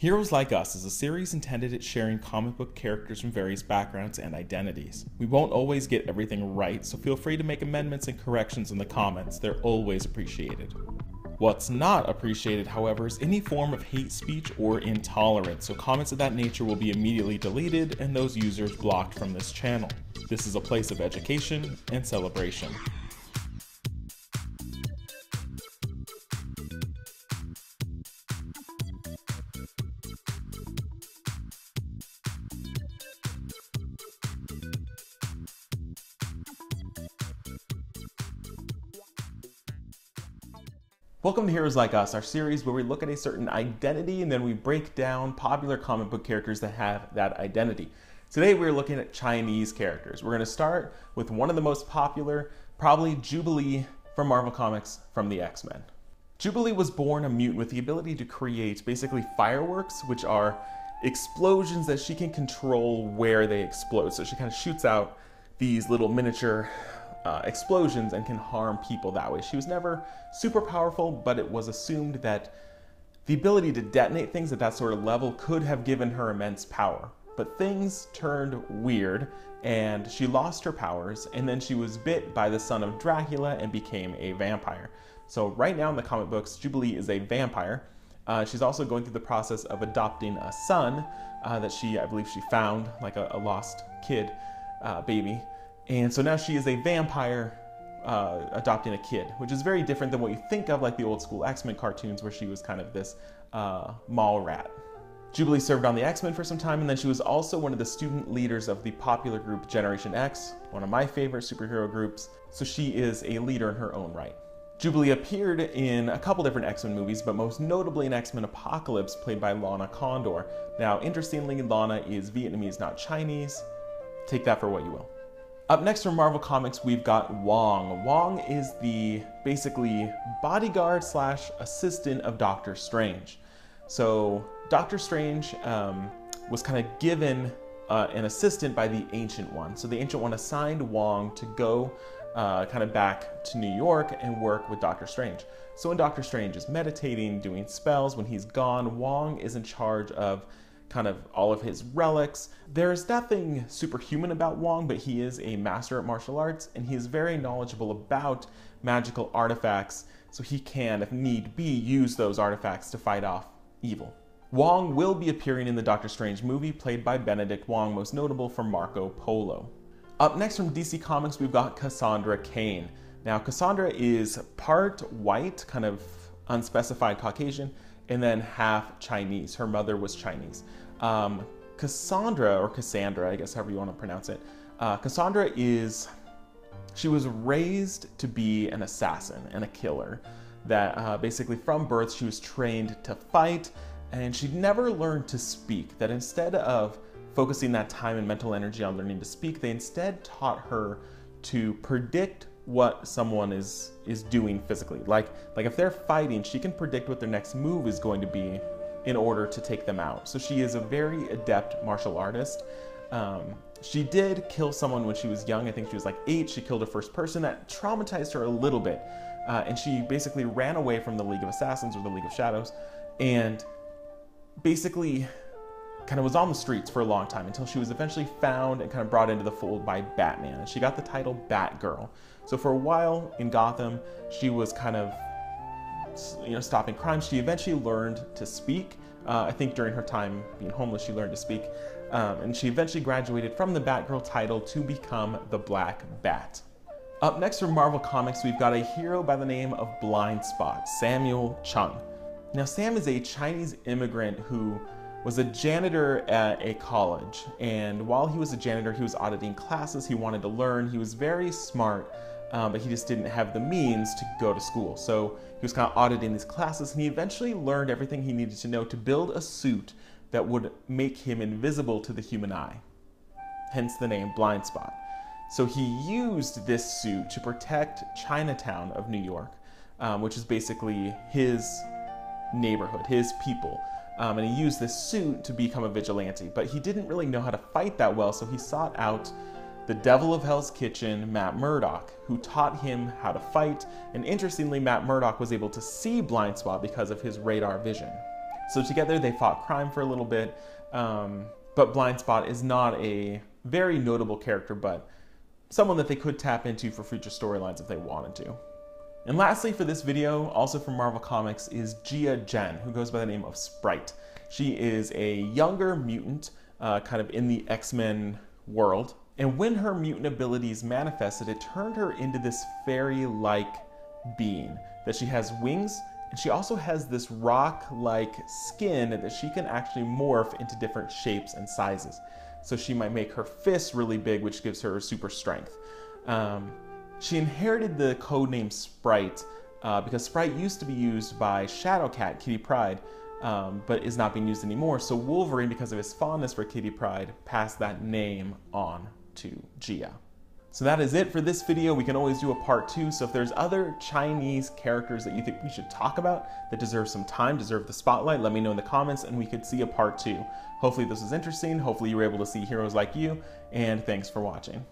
Heroes Like Us is a series intended at sharing comic book characters from various backgrounds and identities. We won't always get everything right, so feel free to make amendments and corrections in the comments. They're always appreciated. What's not appreciated, however, is any form of hate speech or intolerance, so comments of that nature will be immediately deleted and those users blocked from this channel. This is a place of education and celebration. Welcome to Heroes Like Us, our series where we look at a certain identity and then we break down popular comic book characters that have that identity. Today we're looking at Chinese characters. We're going to start with one of the most popular, probably Jubilee from Marvel Comics from the X-Men. Jubilee was born a mutant with the ability to create basically fireworks, which are explosions that she can control where they explode. So she kind of shoots out these little miniature explosions and can harm people that way. She was never super powerful, but it was assumed that the ability to detonate things at that sort of level could have given her immense power. But things turned weird and she lost her powers, and then she was bit by the son of Dracula and became a vampire. So right now in the comic books, Jubilee is a vampire. She's also going through the process of adopting a son that I believe she found, like a lost kid, baby. And so now she is a vampire adopting a kid, which is very different than what you think of like the old school X-Men cartoons where she was kind of this mall rat. Jubilee served on the X-Men for some time, and then she was also one of the student leaders of the popular group Generation X, one of my favorite superhero groups, so she is a leader in her own right. Jubilee appeared in a couple different X-Men movies, but most notably in X-Men Apocalypse, played by Lana Condor. Now, interestingly, Lana is Vietnamese, not Chinese. Take that for what you will. Up next from Marvel Comics, we've got Wong. Wong is the basically bodyguard slash assistant of Doctor Strange. So Doctor Strange was kind of given an assistant by the Ancient One. So the Ancient One assigned Wong to go kind of back to New York and work with Doctor Strange. So when Doctor Strange is meditating, doing spells, when he's gone, Wong is in charge of kind of all of his relics. There's nothing superhuman about Wong, but he is a master at martial arts and he is very knowledgeable about magical artifacts, so he can, if need be, use those artifacts to fight off evil. Wong will be appearing in the Doctor Strange movie, played by Benedict Wong, most notable for Marco Polo. Up next from DC Comics, we've got Cassandra Cain. Now, Cassandra is part white, kind of unspecified Caucasian, and then half Chinese. Her mother was Chinese. Cassandra, or Cassandra, I guess however you want to pronounce it, Cassandra she was raised to be an assassin and a killer. That basically from birth she was trained to fight, and she'd never learned to speak. That instead of focusing that time and mental energy on learning to speak, they instead taught her to predict what someone is doing physically. Like if they're fighting, she can predict what their next move is going to be in order to take them out. So she is a very adept martial artist. She did kill someone when she was young. I think she was like 8. She killed her first person. That traumatized her a little bit. And she basically ran away from the League of Assassins, or the League of Shadows, and basically kind of was on the streets for a long time until she was eventually found and kind of brought into the fold by Batman. And she got the title Batgirl. So for a while in Gotham, she was kind of, stopping crime. She eventually learned to speak. I think during her time being homeless, she learned to speak. And she eventually graduated from the Batgirl title to become the Black Bat. Up next from Marvel Comics, we've got a hero by the name of Blind Spot, Samuel Chung. Now, Sam is a Chinese immigrant who was a janitor at a college. And while he was a janitor, he was auditing classes. He wanted to learn. He was very smart, but he just didn't have the means to go to school. So he was kind of auditing these classes, and he eventually learned everything he needed to know to build a suit that would make him invisible to the human eye. Hence the name Blind Spot. So he used this suit to protect Chinatown of New York, which is basically his neighborhood, his people. And he used this suit to become a vigilante, but he didn't really know how to fight that well, so he sought out the devil of Hell's Kitchen, Matt Murdock, who taught him how to fight. And interestingly, Matt Murdock was able to see Blind Spot because of his radar vision. So together they fought crime for a little bit, but Blind Spot is not a very notable character, but someone that they could tap into for future storylines if they wanted to. And lastly for this video, also from Marvel Comics, is Jia Jen, who goes by the name of Sprite. She is a younger mutant, kind of in the X-Men world. And when her mutant abilities manifested, it turned her into this fairy-like being. That she has wings, and she also has this rock-like skin that she can actually morph into different shapes and sizes. So she might make her fists really big, which gives her super strength. She inherited the codename Sprite because Sprite used to be used by Shadowcat, Kitty Pryde, but is not being used anymore. So Wolverine, because of his fondness for Kitty Pryde, passed that name on to Jia. So that is it for this video. We can always do a part 2. So if there's other Chinese characters that you think we should talk about that deserve some time, deserve the spotlight, let me know in the comments and we could see a part 2. Hopefully this was interesting. Hopefully you were able to see heroes like you, and thanks for watching.